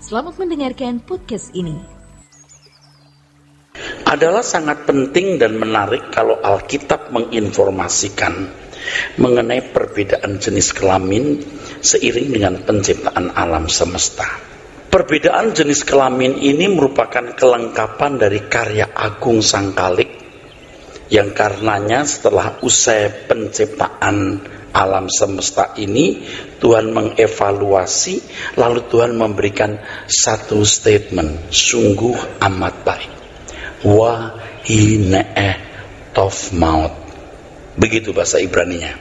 Selamat mendengarkan podcast ini. Adalah sangat penting dan menarik kalau Alkitab menginformasikan mengenai perbedaan jenis kelamin seiring dengan penciptaan alam semesta. Perbedaan jenis kelamin ini merupakan kelengkapan dari karya agung Sang Khalik, yang karenanya setelah usai penciptaan alam semesta ini Tuhan mengevaluasi, lalu Tuhan memberikan satu statement, sungguh amat baik. Wa hine'eh tov maut. Begitu bahasa Ibraninya.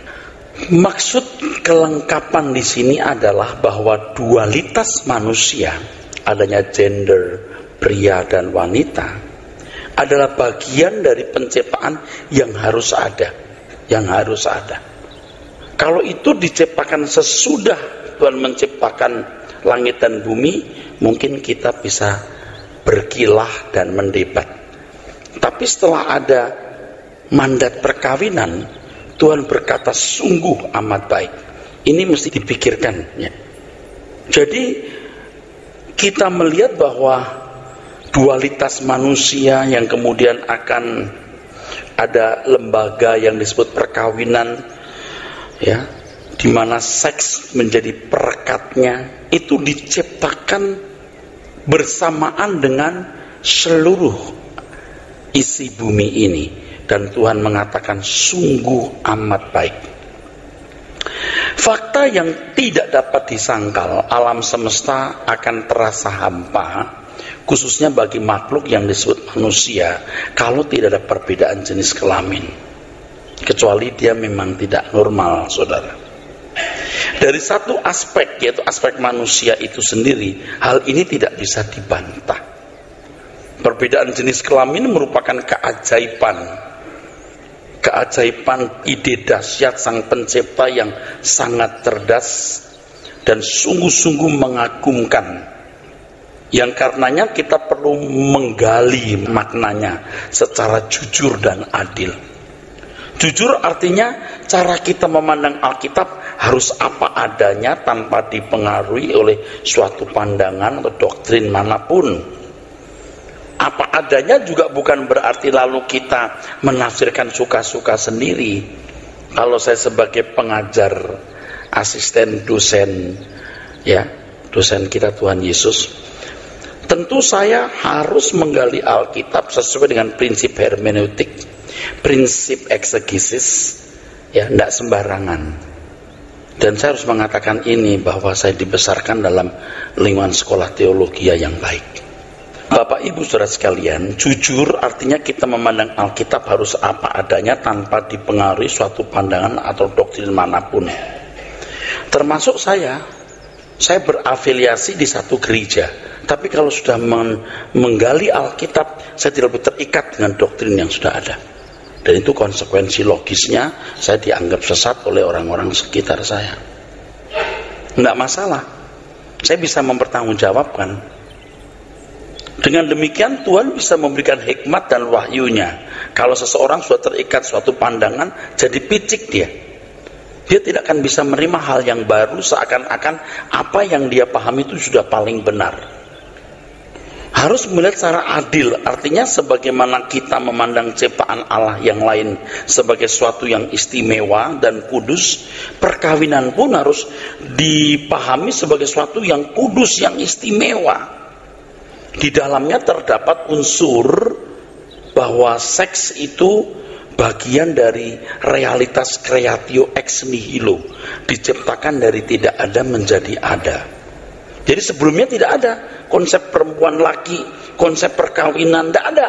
Maksud kelengkapan di sini adalah bahwa dualitas manusia, adanya gender pria dan wanita, adalah bagian dari penciptaan yang harus ada. Kalau itu diciptakan sesudah Tuhan menciptakan langit dan bumi, mungkin kita bisa berkilah dan mendebat. Tapi setelah ada mandat perkawinan, Tuhan berkata sungguh amat baik. Ini mesti dipikirkan ya. Jadi kita melihat bahwa dualitas manusia yang kemudian akan ada lembaga yang disebut perkawinan, ya, di mana seks menjadi perekatnya, itu diciptakan bersamaan dengan seluruh isi bumi ini, dan Tuhan mengatakan sungguh amat baik. Fakta yang tidak dapat disangkal, alam semesta akan terasa hampa, khususnya bagi makhluk yang disebut manusia, kalau tidak ada perbedaan jenis kelamin, kecuali dia memang tidak normal, saudara. Dari satu aspek, yaitu aspek manusia itu sendiri, hal ini tidak bisa dibantah. Perbedaan jenis kelamin merupakan keajaiban ide dahsyat Sang Pencipta yang sangat cerdas dan sungguh-sungguh mengagumkan, yang karenanya kita perlu menggali maknanya secara jujur dan adil. Jujur artinya cara kita memandang Alkitab harus apa adanya tanpa dipengaruhi oleh suatu pandangan atau doktrin manapun. Apa adanya juga bukan berarti lalu kita menafsirkan suka-suka sendiri. Kalau saya sebagai pengajar, asisten dosen, ya, dosen kita Tuhan Yesus, tentu saya harus menggali Alkitab sesuai dengan prinsip hermeneutik, prinsip eksegesis, ya, tidak sembarangan. Dan saya harus mengatakan ini, bahwa saya dibesarkan dalam lingkungan sekolah teologi yang baik. Bapak Ibu Saudara sekalian, jujur artinya kita memandang Alkitab harus apa adanya tanpa dipengaruhi suatu pandangan atau doktrin manapun. Termasuk saya berafiliasi di satu gereja, tapi kalau sudah menggali Alkitab, saya tidak lebih terikat dengan doktrin yang sudah ada. Dan itu konsekuensi logisnya, saya dianggap sesat oleh orang-orang sekitar saya. Tidak masalah, saya bisa mempertanggungjawabkan. Dengan demikian Tuhan bisa memberikan hikmat dan wahyunya. Kalau seseorang sudah terikat suatu pandangan, jadi picik dia tidak akan bisa menerima hal yang baru, seakan-akan apa yang dia pahami itu sudah paling benar. Harus melihat secara adil, artinya sebagaimana kita memandang ciptaan Allah yang lain sebagai sesuatu yang istimewa dan kudus, perkawinan pun harus dipahami sebagai sesuatu yang kudus, yang istimewa. Di dalamnya terdapat unsur bahwa seks itu bagian dari realitas creatio ex nihilo, diciptakan dari tidak ada menjadi ada. Jadi sebelumnya tidak ada konsep perempuan laki, konsep perkawinan, tidak ada.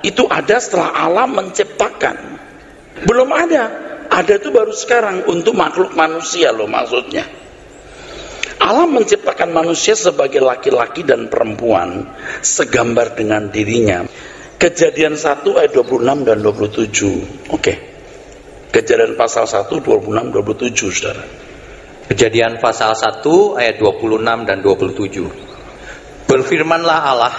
Itu ada setelah Allah menciptakan. Belum ada itu baru sekarang untuk makhluk manusia loh maksudnya. Allah menciptakan manusia sebagai laki-laki dan perempuan segambar dengan dirinya. Kejadian 1 ayat 26 dan 27. Oke. Kejadian pasal 1 26 27, Saudara. Kejadian pasal 1 ayat 26 dan 27. Berfirmanlah Allah,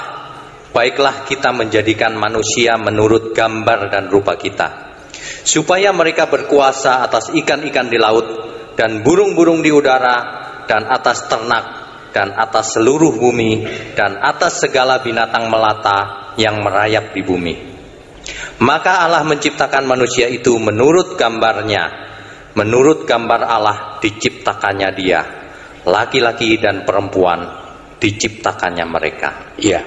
baiklah kita menjadikan manusia menurut gambar dan rupa kita, supaya mereka berkuasa atas ikan-ikan di laut dan burung-burung di udara dan atas ternak dan atas seluruh bumi dan atas segala binatang melata yang merayap di bumi. Maka Allah menciptakan manusia itu menurut gambarnya, menurut gambar Allah diciptakannya dia, laki-laki dan perempuan diciptakannya mereka. Iya.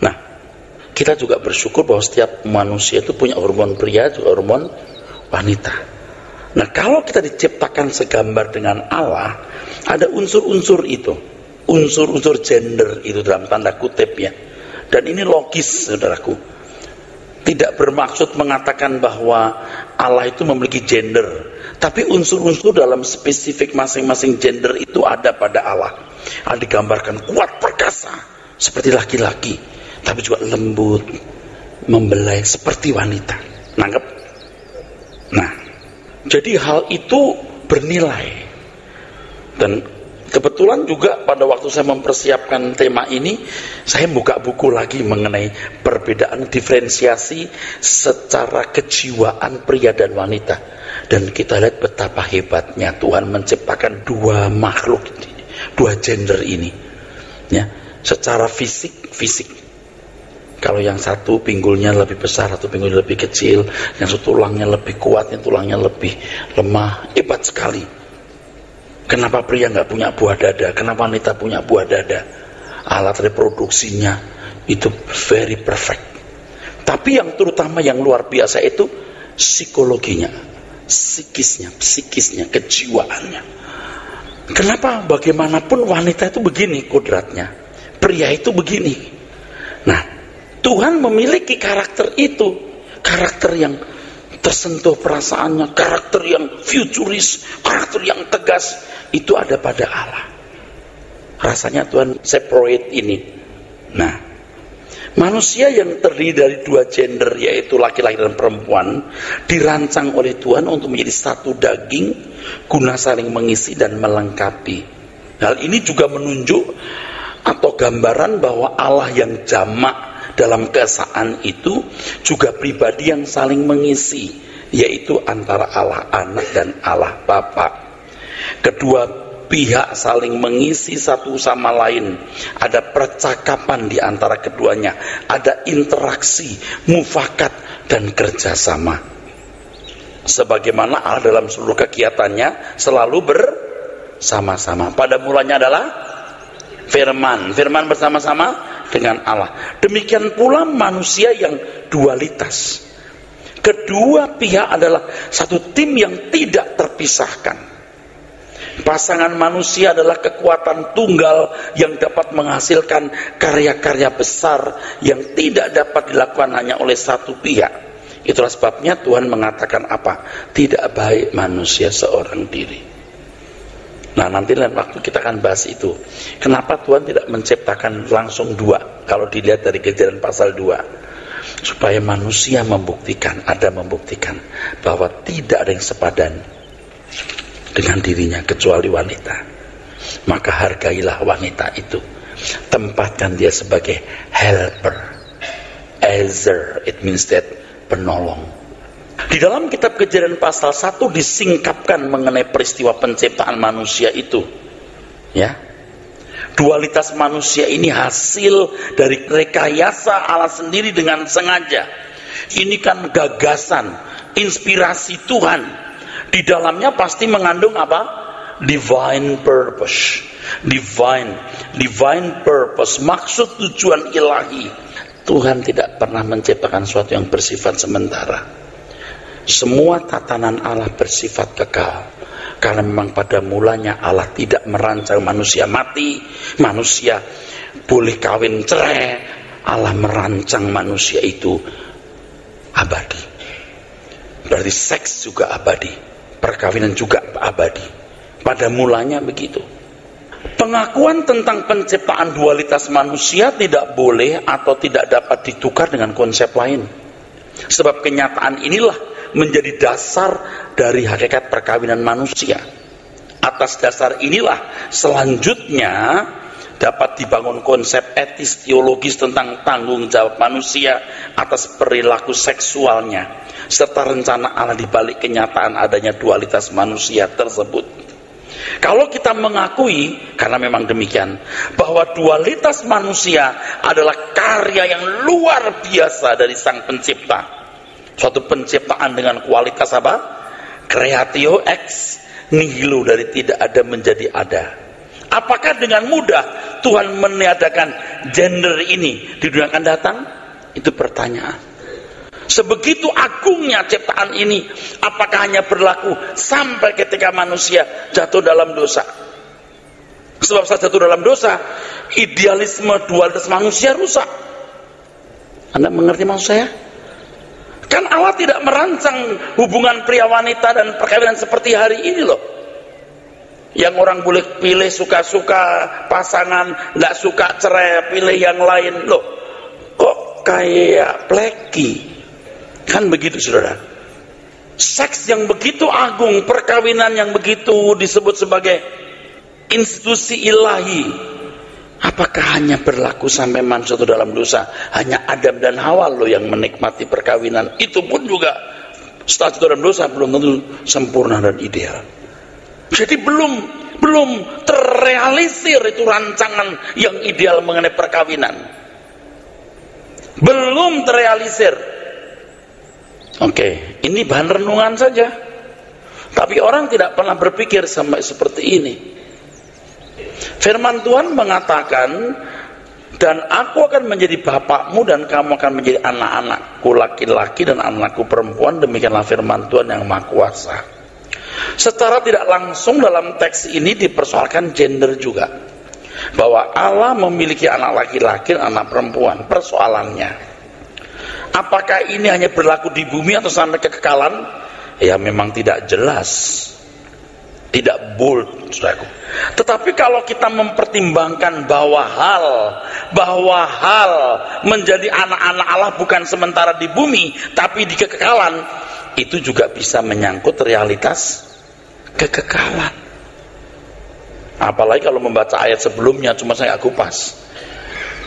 Nah, kita juga bersyukur bahwa setiap manusia itu punya hormon pria juga hormon wanita. Nah, kalau kita diciptakan segambar dengan Allah, ada unsur-unsur itu, unsur-unsur gender itu dalam tanda kutip ya. Dan ini logis, saudaraku. Tidak bermaksud mengatakan bahwa Allah itu memiliki gender, tapi unsur-unsur dalam spesifik masing-masing gender itu ada pada Allah. Allah digambarkan kuat perkasa seperti laki-laki, tapi juga lembut, membelai seperti wanita. Nangkep? Nah, jadi hal itu bernilai. Dan kebetulan juga pada waktu saya mempersiapkan tema ini, saya buka buku lagi mengenai perbedaan diferensiasi secara kejiwaan pria dan wanita. Dan kita lihat betapa hebatnya Tuhan menciptakan dua makhluk, dua gender ini. Ya, secara fisik. Kalau yang satu pinggulnya lebih besar, satu pinggulnya lebih kecil, yang satu tulangnya lebih kuat, yang tulangnya lebih lemah, hebat sekali. Kenapa pria nggak punya buah dada? Kenapa wanita punya buah dada? Alat reproduksinya itu very perfect. Tapi yang terutama yang luar biasa itu psikologinya, psikisnya, kejiwaannya. Kenapa? Bagaimanapun wanita itu begini kodratnya, pria itu begini. Nah, Tuhan memiliki karakter itu, karakter yang tersentuh perasaannya, karakter yang futuris, karakter yang tegas, itu ada pada Allah. Rasanya Tuhan separate ini. Nah, manusia yang terdiri dari dua gender, yaitu laki-laki dan perempuan, dirancang oleh Tuhan untuk menjadi satu daging, guna saling mengisi dan melengkapi. Hal ini juga menunjuk atau gambaran bahwa Allah yang jamak dalam keesaan itu juga pribadi yang saling mengisi, yaitu antara Allah Anak dan Allah Bapa. Kedua pihak saling mengisi satu sama lain, ada percakapan di antara keduanya, ada interaksi, mufakat dan kerjasama. Sebagaimana Allah dalam seluruh kegiatannya selalu bersama-sama. Pada mulanya adalah firman bersama-sama dengan Allah. Demikian pula manusia yang dualitas. Kedua pihak adalah satu tim yang tidak terpisahkan. Pasangan manusia adalah kekuatan tunggal yang dapat menghasilkan karya-karya besar yang tidak dapat dilakukan hanya oleh satu pihak. Itulah sebabnya Tuhan mengatakan apa? Tidak baik manusia seorang diri. Nah, nanti lain waktu kita akan bahas itu. Kenapa Tuhan tidak menciptakan langsung dua? Kalau dilihat dari Kejadian pasal 2, supaya manusia membuktikan bahwa tidak ada yang sepadan dengan dirinya kecuali wanita. Maka hargailah wanita itu, tempatkan dia sebagai helper, Ezer, it means that penolong. Di dalam kitab Kejadian pasal 1 disingkapkan mengenai peristiwa penciptaan manusia itu. Ya. Dualitas manusia ini hasil dari rekayasa Allah sendiri dengan sengaja. Ini kan gagasan, inspirasi Tuhan. Di dalamnya pasti mengandung apa? Divine purpose. Divine purpose, maksud tujuan ilahi. Tuhan tidak pernah menciptakan sesuatu yang bersifat sementara. Semua tatanan Allah bersifat kekal. Karena memang pada mulanya Allah tidak merancang manusia mati, manusia boleh kawin cerai. Allah merancang manusia itu abadi. Berarti seks juga abadi, perkawinan juga abadi. Pada mulanya begitu. Pengakuan tentang penciptaan dualitas manusia tidak boleh atau tidak dapat ditukar dengan konsep lain. Sebab kenyataan inilah menjadi dasar dari hakikat perkawinan manusia. Atas dasar inilah selanjutnya dapat dibangun konsep etis teologis tentang tanggung jawab manusia atas perilaku seksualnya, serta rencana Allah di balik kenyataan adanya dualitas manusia tersebut. Kalau kita mengakui, karena memang demikian, bahwa dualitas manusia adalah karya yang luar biasa dari Sang Pencipta, suatu penciptaan dengan kualitas apa? Creatio ex nihilo, dari tidak ada menjadi ada. Apakah dengan mudah Tuhan meniadakan gender ini di dunia akan datang? Itu pertanyaan. Sebegitu agungnya ciptaan ini, apakah hanya berlaku sampai ketika manusia jatuh dalam dosa? Sebab saat jatuh dalam dosa, idealisme dualitas manusia rusak. Anda mengerti maksud saya? Kan Allah tidak merancang hubungan pria wanita dan perkawinan seperti hari ini loh. Yang orang boleh pilih suka-suka pasangan, nggak suka cerai, pilih yang lain loh. Kok kayak pleki? Kan begitu saudara. Seks yang begitu agung, perkawinan yang begitu disebut sebagai institusi ilahi, apakah hanya berlaku sampai manusia itu dalam dosa? Hanya Adam dan Hawa loh yang menikmati perkawinan. Itu pun juga setelah itu dalam dosa belum tentu sempurna dan ideal. Jadi belum terrealisir itu rancangan yang ideal mengenai perkawinan. Belum terrealisir. Oke, ini bahan renungan saja. Tapi orang tidak pernah berpikir sampai seperti ini. Firman Tuhan mengatakan, dan aku akan menjadi bapakmu dan kamu akan menjadi anak-anakku laki-laki dan anakku perempuan. Demikianlah firman Tuhan yang Maha Kuasa. Secara tidak langsung dalam teks ini dipersoalkan gender juga, bahwa Allah memiliki anak laki-laki dan anak perempuan. Persoalannya, apakah ini hanya berlaku di bumi atau sampai kekekalan? Ya memang tidak jelas, tidak bold, saudaraku. Tetapi kalau kita mempertimbangkan bahwa hal menjadi anak-anak Allah bukan sementara di bumi, tapi di kekekalan, itu juga bisa menyangkut realitas kekekalan. Apalagi kalau membaca ayat sebelumnya, cuma saya kupas.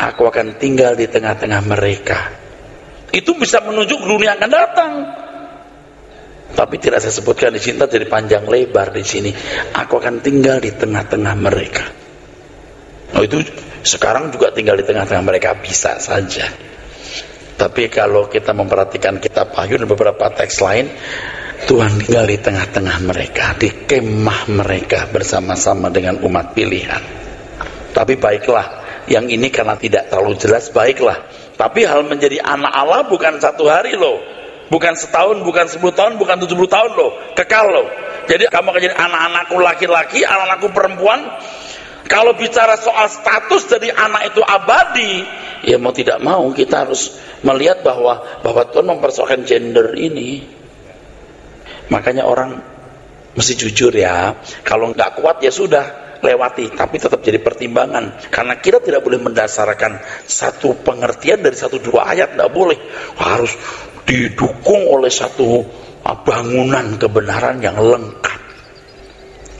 Aku akan tinggal di tengah-tengah mereka. Itu bisa menunjuk dunia akan datang. Tapi tidak saya sebutkan di sini, jadi panjang lebar di sini. Aku akan tinggal di tengah-tengah mereka. Oh, itu sekarang juga tinggal di tengah-tengah mereka bisa saja. Tapi kalau kita memperhatikan kitab Wahyu dan beberapa teks lain, Tuhan tinggal di tengah-tengah mereka, di kemah mereka bersama-sama dengan umat pilihan. Tapi baiklah, yang ini karena tidak terlalu jelas, baiklah. Tapi hal menjadi anak Allah bukan satu hari loh, bukan setahun, bukan 10 tahun, bukan 70 tahun loh, kekal loh. Jadi kamu akan jadi anak-anakku laki-laki, anak-anakku perempuan. Kalau bicara soal status jadi anak itu abadi, ya mau tidak mau kita harus melihat bahwa Tuhan mempersoalkan gender ini. Makanya orang mesti jujur ya, kalau nggak kuat ya sudah, lewati, tapi tetap jadi pertimbangan, karena kita tidak boleh mendasarkan satu pengertian dari 1-2 ayat, tidak boleh, harus didukung oleh satu bangunan kebenaran yang lengkap.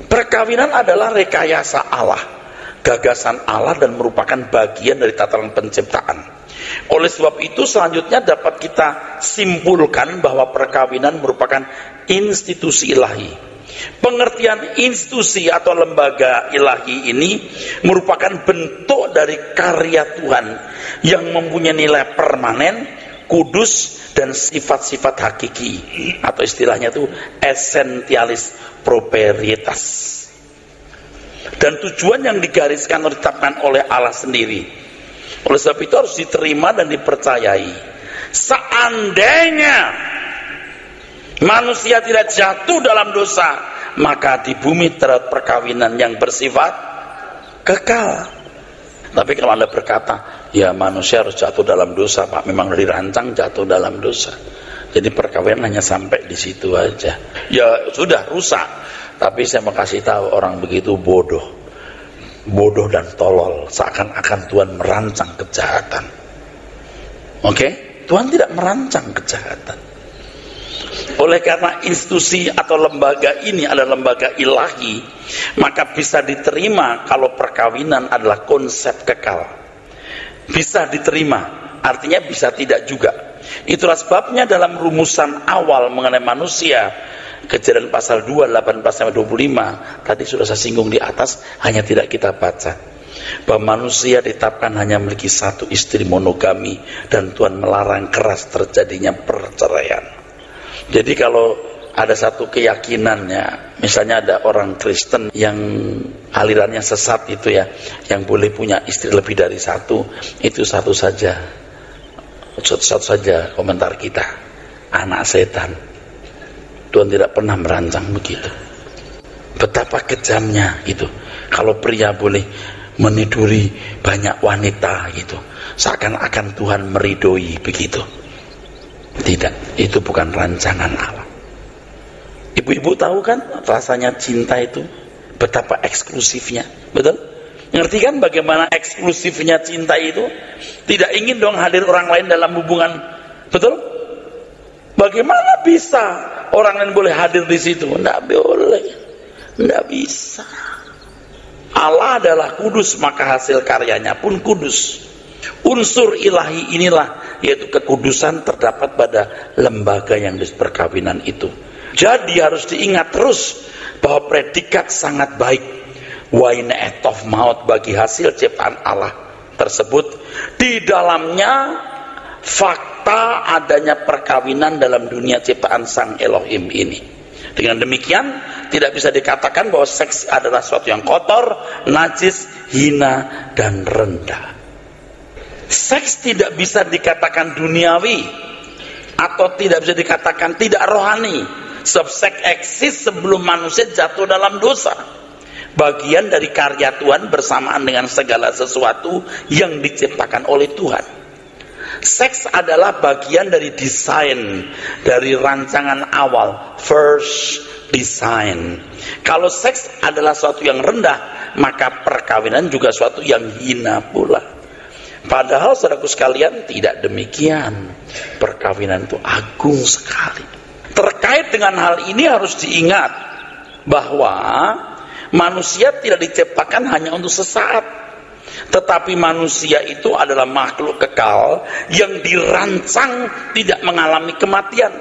Perkawinan adalah rekayasa Allah, gagasan Allah, dan merupakan bagian dari tatanan penciptaan. Oleh sebab itu selanjutnya dapat kita simpulkan bahwa perkawinan merupakan institusi ilahi. Pengertian institusi atau lembaga ilahi ini merupakan bentuk dari karya Tuhan yang mempunyai nilai permanen, kudus, dan sifat-sifat hakiki, atau istilahnya itu essentialis proprietas. Dan tujuan yang digariskan atau ditetapkan oleh Allah sendiri. Oleh sebab itu harus diterima dan dipercayai. Seandainya manusia tidak jatuh dalam dosa, maka di bumi terdapat perkawinan yang bersifat kekal. Tapi kalau Anda berkata, ya manusia harus jatuh dalam dosa, Pak, memang dirancang jatuh dalam dosa, jadi perkawinan hanya sampai di situ aja, ya sudah rusak. Tapi saya mau kasih tahu, orang begitu bodoh dan tolol, seakan-akan Tuhan merancang kejahatan. Oke? Tuhan tidak merancang kejahatan. Oleh karena institusi atau lembaga ini adalah lembaga ilahi, maka bisa diterima kalau perkawinan adalah konsep kekal. Bisa diterima, artinya bisa tidak juga. Itulah sebabnya dalam rumusan awal mengenai manusia Kejadian pasal 2, 18-25 tadi sudah saya singgung di atas, hanya tidak kita baca bahwa manusia ditetapkan hanya memiliki satu istri, monogami, dan Tuhan melarang keras terjadinya perceraian. Jadi kalau ada satu keyakinannya, misalnya ada orang Kristen yang alirannya sesat itu ya, yang boleh punya istri lebih dari satu, itu satu saja komentar kita, anak setan. Tuhan tidak pernah merancang begitu. Betapa kejamnya itu kalau pria boleh meniduri banyak wanita gitu, seakan-akan Tuhan meridoi begitu. Tidak, itu bukan rancangan Allah. Ibu-ibu tahu kan rasanya cinta itu, betapa eksklusifnya, betul? Ngerti kan bagaimana eksklusifnya cinta itu? Tidak ingin dong hadir orang lain dalam hubungan, betul? Bagaimana bisa orang lain boleh hadir di situ? Tidak boleh, tidak bisa. Allah adalah kudus, maka hasil karyanya pun kudus. Unsur ilahi inilah, yaitu kekudusan, terdapat pada lembaga yang perkawinan itu. Jadi harus diingat terus bahwa predikat sangat baik, waina etof maut, bagi hasil ciptaan Allah tersebut, di dalamnya fakta adanya perkawinan dalam dunia ciptaan Sang Elohim ini. Dengan demikian tidak bisa dikatakan bahwa seks adalah sesuatu yang kotor, najis, hina, dan rendah. Seks tidak bisa dikatakan duniawi atau tidak bisa dikatakan tidak rohani, sebab seks eksis sebelum manusia jatuh dalam dosa. Bagian dari karya Tuhan bersamaan dengan segala sesuatu yang diciptakan oleh Tuhan. Seks adalah bagian dari desain, dari rancangan awal, first design. Kalau seks adalah sesuatu yang rendah, maka perkawinan juga sesuatu yang hina pula. Padahal saudaraku sekalian, tidak demikian. Perkawinan itu agung sekali. Terkait dengan hal ini harus diingat bahwa manusia tidak diciptakan hanya untuk sesaat, tetapi manusia itu adalah makhluk kekal yang dirancang tidak mengalami kematian.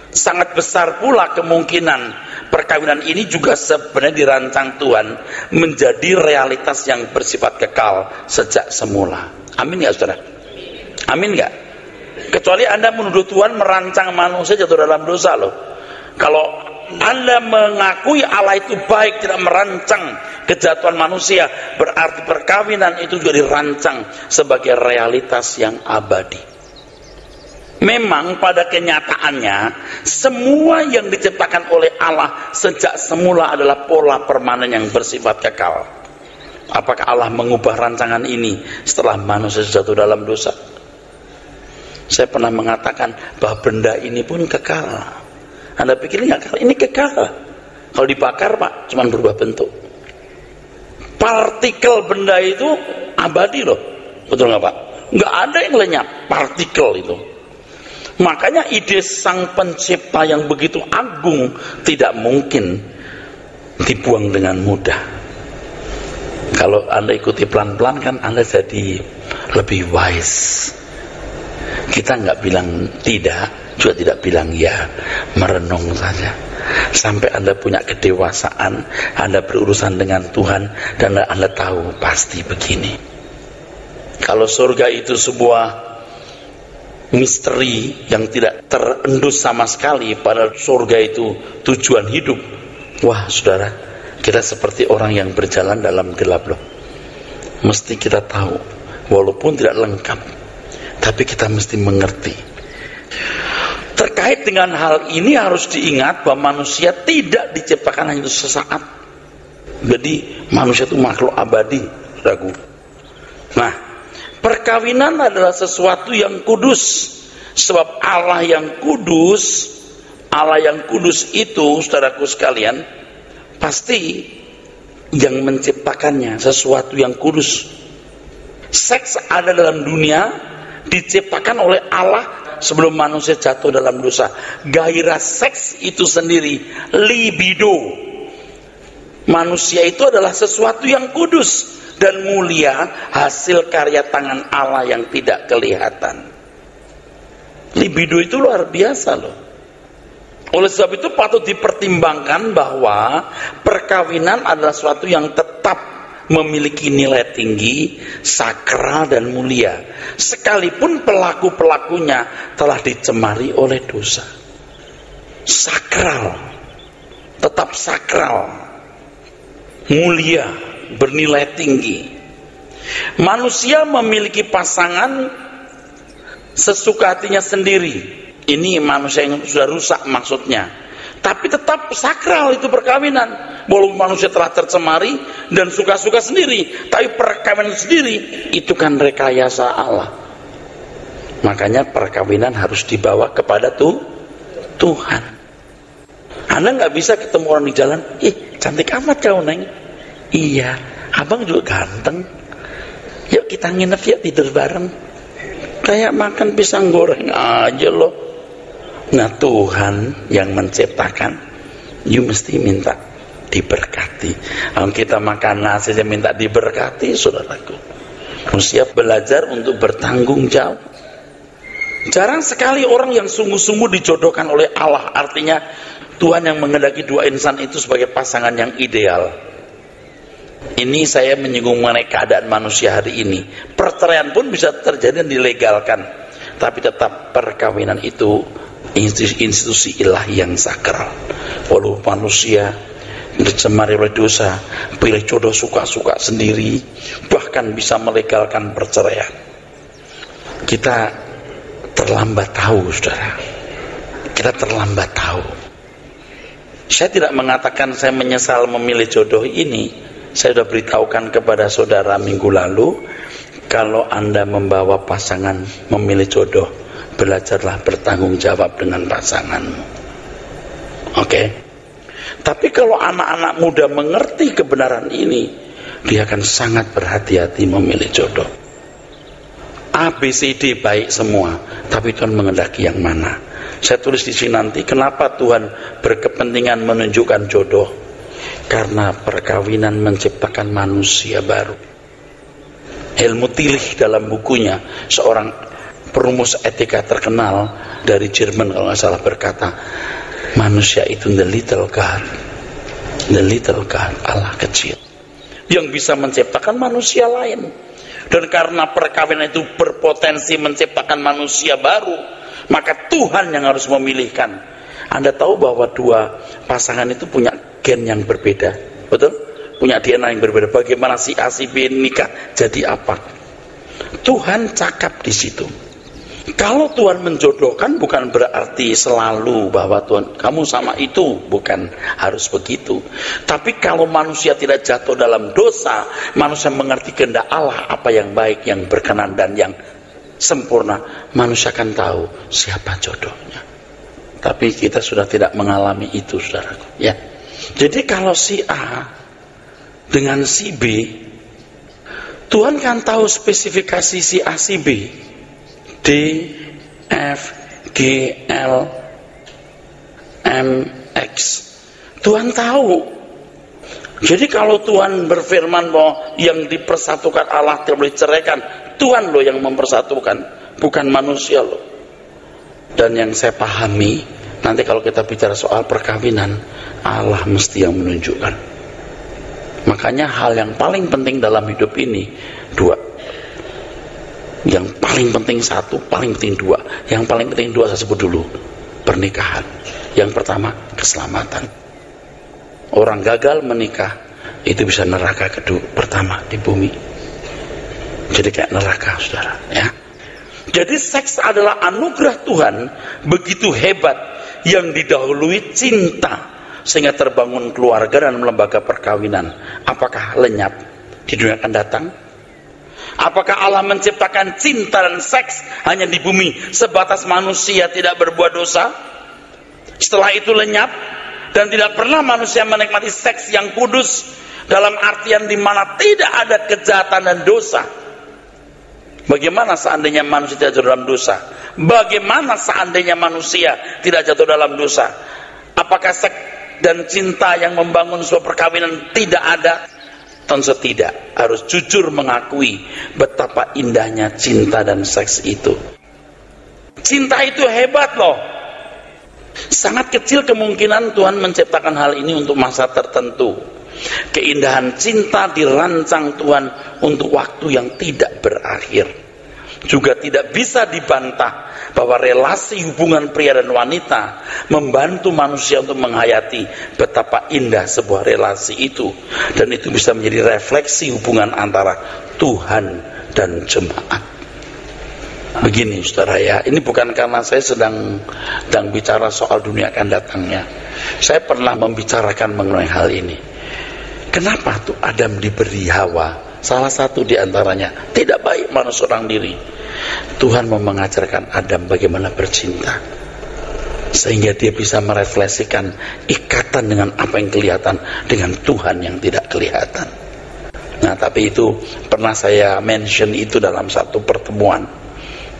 Sangat besar pula kemungkinan perkawinan ini juga sebenarnya dirancang Tuhan menjadi realitas yang bersifat kekal sejak semula. Amin ya saudara? Amin gak? Kecuali Anda menuduh Tuhan merancang manusia jatuh dalam dosa loh. Kalau Anda mengakui Allah itu baik, tidak merancang kejatuhan manusia, berarti perkawinan itu juga dirancang sebagai realitas yang abadi. Memang pada kenyataannya semua yang diciptakan oleh Allah sejak semula adalah pola permanen yang bersifat kekal. Apakah Allah mengubah rancangan ini setelah manusia jatuh dalam dosa? Saya pernah mengatakan bahwa benda ini pun kekal. Anda pikir nggak kekal? Ini kekal. Kalau dibakar Pak, cuma berubah bentuk. Partikel benda itu abadi loh, betul nggak Pak? Nggak ada yang lenyap partikel itu. Makanya ide Sang Pencipta yang begitu agung tidak mungkin dibuang dengan mudah. Kalau Anda ikuti pelan-pelan kan Anda jadi lebih wise. Kita nggak bilang tidak, juga tidak bilang ya, merenung saja. Sampai Anda punya kedewasaan, Anda berurusan dengan Tuhan, dan Anda tahu pasti begini. Kalau surga itu sebuah misteri yang tidak terendus sama sekali, padahal surga itu tujuan hidup. Wah saudara, kita seperti orang yang berjalan dalam gelap loh. Mesti kita tahu, walaupun tidak lengkap, tapi kita mesti mengerti. Terkait dengan hal ini harus diingat bahwa manusia tidak diciptakan hanya sesaat. Jadi manusia itu makhluk abadi, ragu. Nah, perkawinan adalah sesuatu yang kudus. Sebab Allah yang kudus itu, saudaraku sekalian, pasti yang menciptakannya sesuatu yang kudus. Seks ada dalam dunia, diciptakan oleh Allah sebelum manusia jatuh dalam dosa. Gairah seks itu sendiri, libido. Manusia itu adalah sesuatu yang kudus dan mulia, hasil karya tangan Allah yang tidak kelihatan. Libido itu luar biasa loh. Oleh sebab itu patut dipertimbangkan bahwa perkawinan adalah sesuatu yang tetap memiliki nilai tinggi, sakral dan mulia, sekalipun pelaku-pelakunya telah dicemari oleh dosa. Sakral, tetap sakral, mulia, bernilai tinggi. Manusia memiliki pasangan sesuka hatinya sendiri. Ini manusia yang sudah rusak maksudnya. Tapi tetap sakral itu perkawinan. Walaupun manusia telah tercemari dan suka-suka sendiri, tapi perkawinan sendiri itu kan rekayasa Allah. Makanya perkawinan harus dibawa kepada Tuhan. Anda nggak bisa ketemu orang di jalan, cantik amat kau Neng. Iya, abang juga ganteng. Yuk kita nginep ya, tidur bareng. Kayak makan pisang goreng aja loh. Nah, Tuhan yang menciptakan, you mesti minta diberkati. Kalau kita makan nasi saja minta diberkati, saudaraku. Manusia belajar untuk bertanggung jawab. Jarang sekali orang yang sungguh-sungguh dijodohkan oleh Allah. Artinya Tuhan yang menghendaki dua insan itu sebagai pasangan yang ideal. Ini saya menyinggung mengenai keadaan manusia hari ini. Perceraian pun bisa terjadi dan dilegalkan, tapi tetap perkawinan itu institusi ilahi yang sakral. Walau manusia dicemari oleh dosa, pilih jodoh suka-suka sendiri, bahkan bisa melegalkan perceraian. Kita terlambat tahu, saudara. Kita terlambat tahu. Saya tidak mengatakan saya menyesal memilih jodoh ini. Saya sudah beritahukan kepada saudara minggu lalu, kalau Anda membawa pasangan memilih jodoh, belajarlah bertanggung jawab dengan pasanganmu. Oke? Tapi kalau anak-anak muda mengerti kebenaran ini, dia akan sangat berhati-hati memilih jodoh. A, B, C, D baik semua, tapi Tuhan menghendaki yang mana? Saya tulis di sini nanti, kenapa Tuhan berkepentingan menunjukkan jodoh? Karena perkawinan menciptakan manusia baru. Helmut Tillich dalam bukunya, seorang perumus etika terkenal dari Jerman kalau nggak salah, berkata, manusia itu the little God, Allah kecil, yang bisa menciptakan manusia lain. Dan karena perkawinan itu berpotensi menciptakan manusia baru, maka Tuhan yang harus memilihkan. Anda tahu bahwa dua pasangan itu punya gen yang berbeda, betul? Punya DNA yang berbeda. Bagaimana si A si B nikah jadi apa? Tuhan cakap di situ. Kalau Tuhan menjodohkan bukan berarti selalu bahwa Tuhan kamu sama itu, bukan harus begitu. Tapi kalau manusia tidak jatuh dalam dosa, manusia mengerti kehendak Allah, apa yang baik, yang berkenan dan yang sempurna, manusia akan tahu siapa jodohnya. Tapi kita sudah tidak mengalami itu, saudaraku. Ya. Jadi kalau si A dengan si B, Tuhan kan tahu spesifikasi si A si B. D, F, G, L, M, X. Tuhan tahu. Jadi kalau Tuhan berfirman bahwa yang dipersatukan Allah tidak boleh ceraikan, Tuhan loh yang mempersatukan, bukan manusia loh. Dan yang saya pahami, nanti kalau kita bicara soal perkawinan, Allah mesti yang menunjukkan. Makanya hal yang paling penting dalam hidup ini dua. Yang paling penting satu, paling penting dua. Yang paling penting dua saya sebut dulu, pernikahan. Yang pertama, keselamatan. Orang gagal menikah itu bisa neraka kedua pertama di bumi. Jadi kayak neraka, saudara, ya. Jadi seks adalah anugerah Tuhan begitu hebat yang didahului cinta sehingga terbangun keluarga dan lembaga perkawinan. Apakah lenyap di dunia akan datang? Apakah Allah menciptakan cinta dan seks hanya di bumi sebatas manusia tidak berbuat dosa? Setelah itu lenyap dan tidak pernah manusia menikmati seks yang kudus dalam artian di mana tidak ada kejahatan dan dosa. Bagaimana seandainya manusia tidak jatuh dalam dosa? Bagaimana seandainya manusia tidak jatuh dalam dosa? Apakah seks dan cinta yang membangun sebuah perkawinan tidak ada? Tentu tidak. Harus jujur mengakui betapa indahnya cinta dan seks itu. Cinta itu hebat loh. Sangat kecil kemungkinan Tuhan menciptakan hal ini untuk masa tertentu. Keindahan cinta dirancang Tuhan untuk waktu yang tidak berakhir. Juga tidak bisa dibantah bahwa relasi hubungan pria dan wanita membantu manusia untuk menghayati betapa indah sebuah relasi itu, dan itu bisa menjadi refleksi hubungan antara Tuhan dan jemaat. Begini saudara ya, ini bukan karena saya sedang bicara soal dunia akan datangnya. Saya pernah membicarakan mengenai hal ini. Kenapa tuh Adam diberi Hawa? Salah satu di antaranya tidak baik mana seorang diri. Tuhan mau mengajarkan Adam bagaimana bercinta, sehingga dia bisa merefleksikan ikatan dengan apa yang kelihatan dengan Tuhan yang tidak kelihatan. Nah, tapi itu pernah saya mention itu dalam satu pertemuan.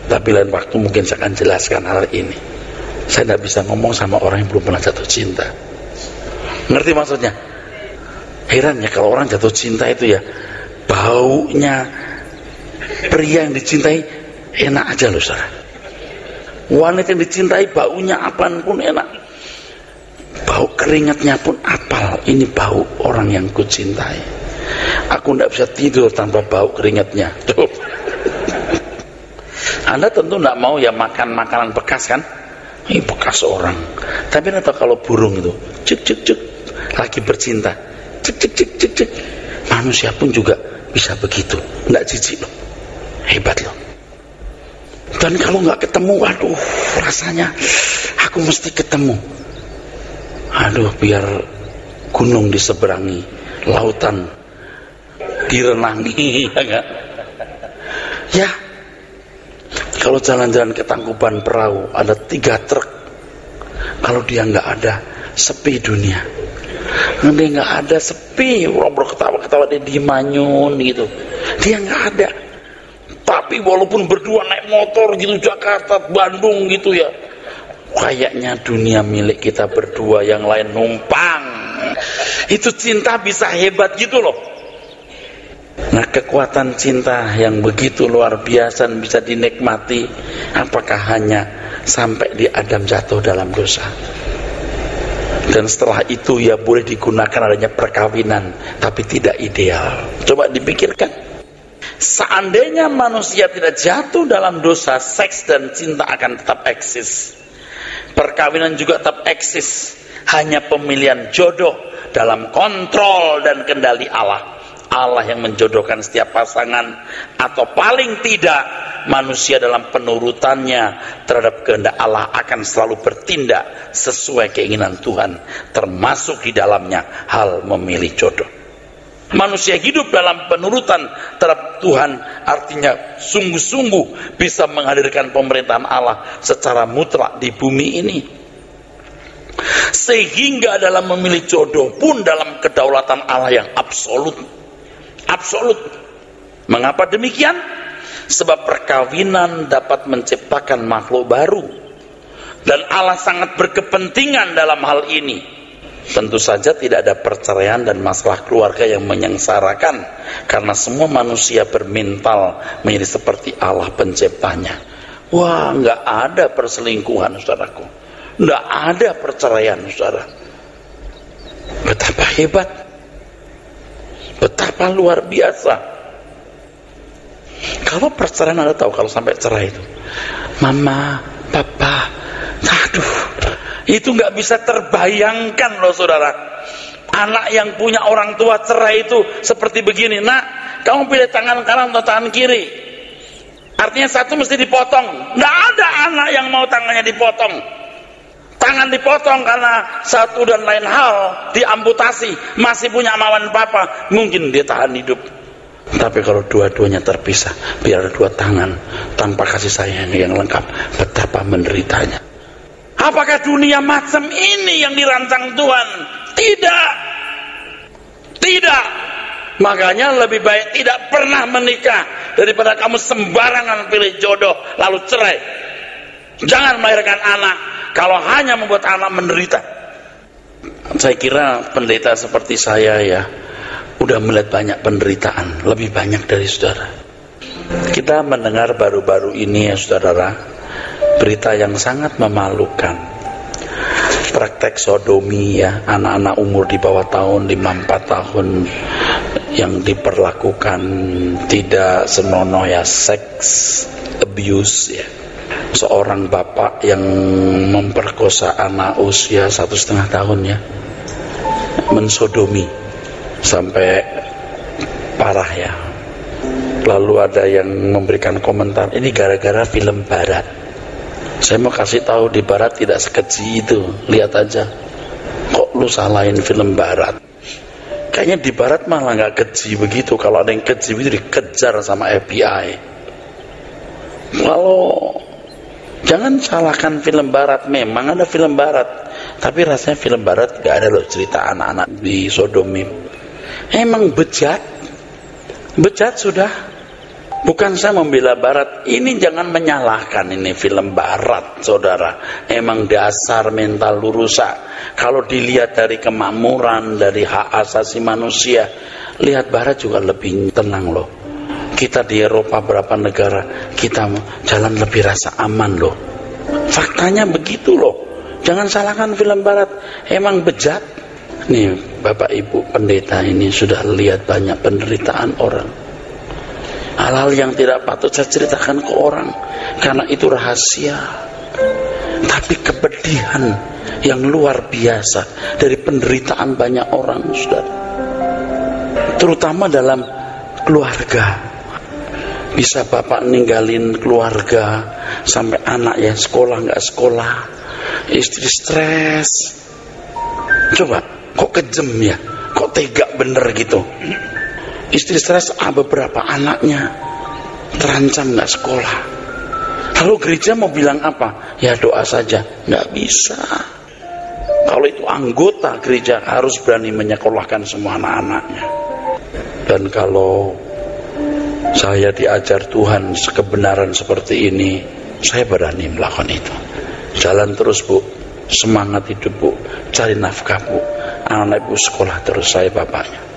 Tapi lain waktu mungkin saya akan jelaskan hal ini. Saya tidak bisa ngomong sama orang yang belum pernah jatuh cinta. Ngerti maksudnya? Heran ya kalau orang jatuh cinta itu ya, baunya pria yang dicintai enak aja loh saudara. Wanita yang dicintai baunya apaan pun enak. Bau keringatnya pun apal, ini bau orang yang kucintai. Aku tidak bisa tidur tanpa bau keringatnya. Tuh. Anda tentu tidak mau ya makan makanan bekas kan? Ini bekas orang. Tapi Anda tahu kalau burung itu cek cek cek lagi bercinta, cek cek cek cek cek, manusia pun juga bisa begitu, tidak jijik loh, hebat loh. Dan kalau nggak ketemu, aduh rasanya aku mesti ketemu. Aduh, biar gunung diseberangi, lautan direnangi, ya gak? Ya, kalau jalan-jalan ke Tangkuban Perahu ada 3 truk, kalau dia nggak ada, sepi dunia. Nanti nggak ada, sepi, orang ketawa-ketawa dia dimanyun gitu, dia nggak ada. Tapi walaupun berdua naik motor gitu Jakarta, Bandung gitu ya, kayaknya dunia milik kita berdua, yang lain numpang. Itu cinta bisa hebat gitu loh. Nah, kekuatan cinta yang begitu luar biasa bisa dinikmati, apakah hanya sampai di Adam jatuh dalam dosa? Dan setelah itu ya boleh digunakan adanya perkawinan, tapi tidak ideal. Coba dipikirkan. Seandainya manusia tidak jatuh dalam dosa, seks dan cinta akan tetap eksis. Perkawinan juga tetap eksis. Hanya pemilihan jodoh dalam kontrol dan kendali Allah. Allah yang menjodohkan setiap pasangan, atau paling tidak manusia dalam penurutannya terhadap kehendak Allah akan selalu bertindak sesuai keinginan Tuhan, termasuk di dalamnya hal memilih jodoh. Manusia hidup dalam penurutan terhadap Tuhan artinya sungguh-sungguh bisa menghadirkan pemerintahan Allah secara mutlak di bumi ini. Sehingga dalam memilih jodoh pun dalam kedaulatan Allah yang absolut. Absolut. Mengapa demikian? Sebab perkawinan dapat menciptakan makhluk baru, dan Allah sangat berkepentingan dalam hal ini. Tentu saja tidak ada perceraian dan masalah keluarga yang menyengsarakan, karena semua manusia bermental menjadi seperti Allah penciptanya. Wah, nggak ada perselingkuhan, saudaraku. Nggak ada perceraian, saudara. Betapa hebat, betapa luar biasa. Kalau perceraian, Anda tahu kalau sampai cerai itu, mama, papa, aduh, itu nggak bisa terbayangkan loh saudara. Anak yang punya orang tua cerai itu seperti begini, nak, kamu pilih tangan kanan atau tangan kiri? Artinya satu mesti dipotong. Nggak ada anak yang mau tangannya dipotong. Tangan dipotong karena satu dan lain hal, diamputasi, masih punya amalan papa, mungkin dia tahan hidup. Tapi kalau dua-duanya terpisah, biar ada 2 tangan tanpa kasih sayang yang lengkap, betapa menderitanya. Apakah dunia macam ini yang dirancang Tuhan? Tidak. Tidak. Makanya lebih baik tidak pernah menikah daripada kamu sembarangan pilih jodoh lalu cerai. Jangan melahirkan anak kalau hanya membuat anak menderita. Saya kira pendeta seperti saya ya udah melihat banyak penderitaan, lebih banyak dari saudara. Kita mendengar baru-baru ini ya saudara, berita yang sangat memalukan. praktek sodomi ya, anak-anak umur di bawah tahun 5-4 tahun yang diperlakukan tidak senonoh ya, sex abuse ya. Seorang bapak yang memperkosa anak usia 1,5 tahun ya, mensodomi sampai parah ya. Lalu ada yang memberikan komentar, ini gara-gara film barat. Saya mau kasih tahu, di barat tidak sekeji itu. Lihat aja, kok lu salahin film barat? Kayaknya di barat malah nggak keji begitu. Kalau ada yang keji itu dikejar sama FBI. Kalau jangan salahkan film barat, memang ada film barat, tapi rasanya film barat nggak ada loh cerita anak-anak di sodomi. Emang bejat sudah. Bukan saya membela barat, ini jangan menyalahkan ini film barat, saudara. Emang dasar mental lu rusak. Kalau dilihat dari kemakmuran, dari hak asasi manusia, lihat barat juga lebih tenang loh. Kita di Eropa berapa negara, kita jalan lebih rasa aman loh. Faktanya begitu loh. Jangan salahkan film barat, emang bejat. Nih Bapak Ibu pendeta ini sudah lihat banyak penderitaan orang. Hal-hal yang tidak patut saya ceritakan ke orang, karena itu rahasia. Tapi kepedihan yang luar biasa dari penderitaan banyak orang, saudara. Terutama dalam keluarga. Bisa bapak ninggalin keluarga, sampai anak ya sekolah nggak sekolah, istri stres. Coba, kok kejem ya, kok tega bener gitu. Istri stres, beberapa anaknya terancam nggak sekolah. Lalu gereja mau bilang apa? Ya doa saja, nggak bisa. Kalau itu anggota gereja harus berani menyekolahkan semua anak-anaknya. Dan kalau saya diajar Tuhan kebenaran seperti ini, saya berani melakukan itu. Jalan terus Bu, semangat hidup Bu, cari nafkah Bu, anak-anak Ibu sekolah terus, saya bapaknya.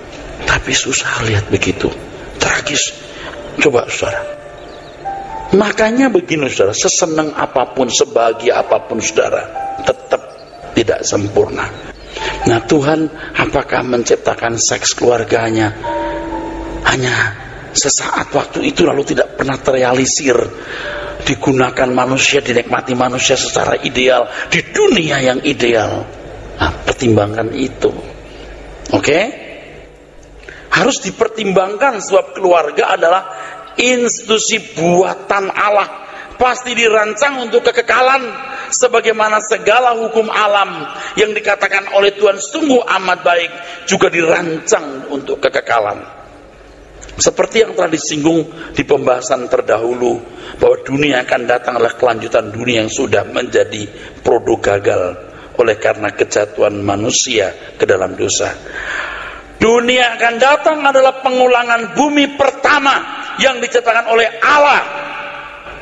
Tapi susah lihat begitu, tragis. Coba saudara, makanya begini saudara, sesenang apapun, sebahagia apapun saudara, tetap tidak sempurna. Nah Tuhan apakah menciptakan seks keluarganya hanya sesaat waktu itu lalu tidak pernah terrealisir, digunakan manusia, dinikmati manusia secara ideal di dunia yang ideal? Nah, pertimbangkan itu. Oke? Harus dipertimbangkan, sebab keluarga adalah institusi buatan Allah, pasti dirancang untuk kekekalan, sebagaimana segala hukum alam yang dikatakan oleh Tuhan sungguh amat baik juga dirancang untuk kekekalan. Seperti yang telah disinggung di pembahasan terdahulu, bahwa dunia akan datang adalah kelanjutan dunia yang sudah menjadi produk gagal oleh karena kejatuhan manusia ke dalam dosa. Dunia akan datang adalah pengulangan bumi pertama yang diciptakan oleh Allah.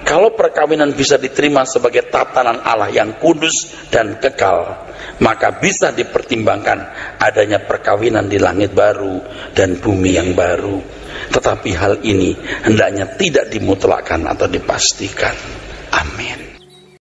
Kalau perkawinan bisa diterima sebagai tatanan Allah yang kudus dan kekal, maka bisa dipertimbangkan adanya perkawinan di langit baru dan bumi yang baru. Tetapi hal ini hendaknya tidak dimutlakkan atau dipastikan. Amin.